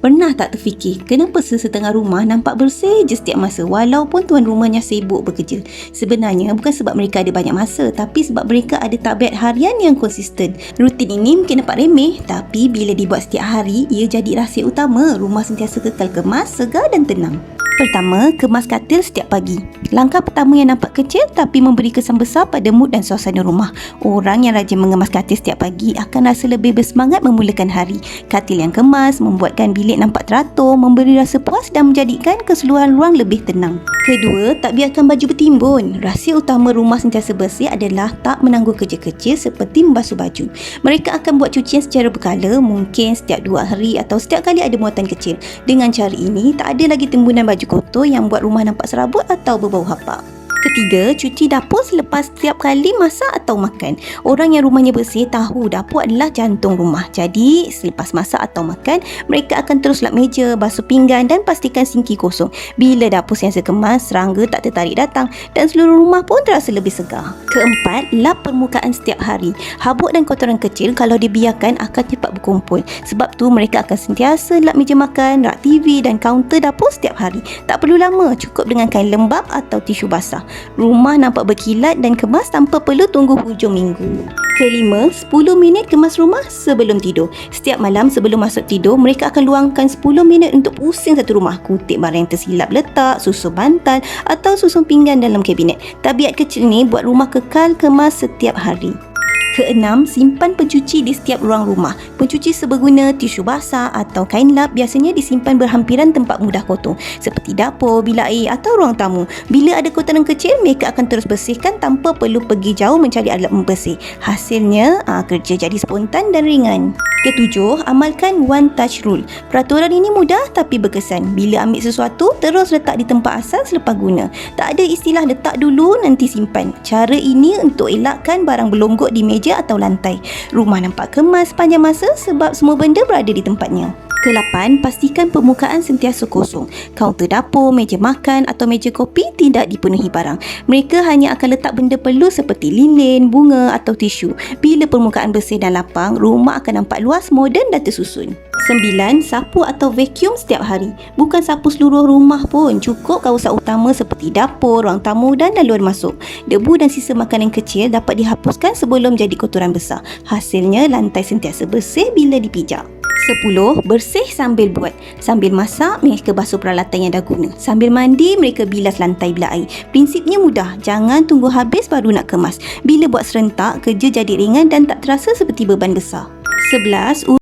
Pernah tak terfikir kenapa sesetengah rumah nampak bersih je setiap masa walaupun tuan rumahnya sibuk bekerja? Sebenarnya bukan sebab mereka ada banyak masa, tapi sebab mereka ada tabiat harian yang konsisten. Rutin ini mungkin nampak remeh, tapi bila dibuat setiap hari, ia jadi rahsia utama rumah sentiasa kekal kemas, segar dan tenang. Pertama, kemas katil setiap pagi. Langkah pertama yang nampak kecil tapi memberi kesan besar pada mood dan suasana rumah. Orang yang rajin mengemas katil setiap pagi akan rasa lebih bersemangat memulakan hari. Katil yang kemas membuatkan bilik nampak teratur, memberi rasa puas dan menjadikan keseluruhan ruang lebih tenang. Kedua, tak biarkan baju bertimbun. Rahsia utama rumah sentiasa bersih adalah tak menangguh kerja kecil seperti membasuh baju. Mereka akan buat cucian secara berkala, mungkin setiap 2 hari atau setiap kali ada muatan kecil. Dengan cara ini, tak ada lagi timbunan baju kotor yang buat rumah nampak serabut atau berbau hapak. Ketiga, cuci dapur selepas setiap kali masak atau makan. Orang yang rumahnya bersih tahu dapur adalah jantung rumah. Jadi, selepas masak atau makan, mereka akan terus lap meja, basuh pinggan dan pastikan sinki kosong. Bila dapur sentiasa kemas, serangga tak tertarik datang dan seluruh rumah pun terasa lebih segar. Keempat, lap permukaan setiap hari. Habuk dan kotoran kecil kalau dibiarkan akan cepat berkumpul. Sebab tu mereka akan sentiasa lap meja makan, rak TV dan kaunter dapur setiap hari. Tak perlu lama, cukup dengan kain lembap atau tisu basah. Rumah nampak berkilat dan kemas tanpa perlu tunggu hujung minggu. Kelima, 10 minit kemas rumah sebelum tidur. Setiap malam sebelum masuk tidur, mereka akan luangkan 10 minit untuk pusing satu rumah. Kutip barang yang tersilap letak, susun bantal atau susun pinggan dalam kabinet. Tabiat kecil ni buat rumah kekal kemas setiap hari. Keenam, simpan pencuci di setiap ruang rumah. Pencuci seberguna, tisu basah atau kain lap biasanya disimpan berhampiran tempat mudah kotor seperti dapur, bilik air atau ruang tamu. Bila ada kotoran kecil, mereka akan terus bersihkan tanpa perlu pergi jauh mencari alat pembersih. Hasilnya, kerja jadi spontan dan ringan. Ketujuh, amalkan one touch rule. Peraturan ini mudah tapi berkesan. Bila ambil sesuatu, terus letak di tempat asal selepas guna. Tak ada istilah letak dulu nanti simpan. Cara ini untuk elakkan barang berlonggok di meja atau lantai. Rumah nampak kemas sepanjang masa sebab semua benda berada di tempatnya. Kelapan, pastikan permukaan sentiasa kosong. Kaunter dapur, meja makan atau meja kopi tidak dipenuhi barang. Mereka hanya akan letak benda perlu seperti lilin, bunga atau tisu. Bila permukaan bersih dan lapang, rumah akan nampak luas, moden dan tersusun. 9. Sapu atau vacuum setiap hari. Bukan sapu seluruh rumah pun, cukup kawasan utama seperti dapur, ruang tamu dan laluan masuk. Debu dan sisa makanan kecil dapat dihapuskan sebelum jadi kotoran besar. Hasilnya, lantai sentiasa bersih bila dipijak. 10. Bersih sambil buat. Sambil masak, mereka basuh peralatan yang dah guna. Sambil mandi, mereka bilas lantai bilik air. Prinsipnya mudah, jangan tunggu habis baru nak kemas. Bila buat serentak, kerja jadi ringan dan tak terasa seperti beban besar. 11.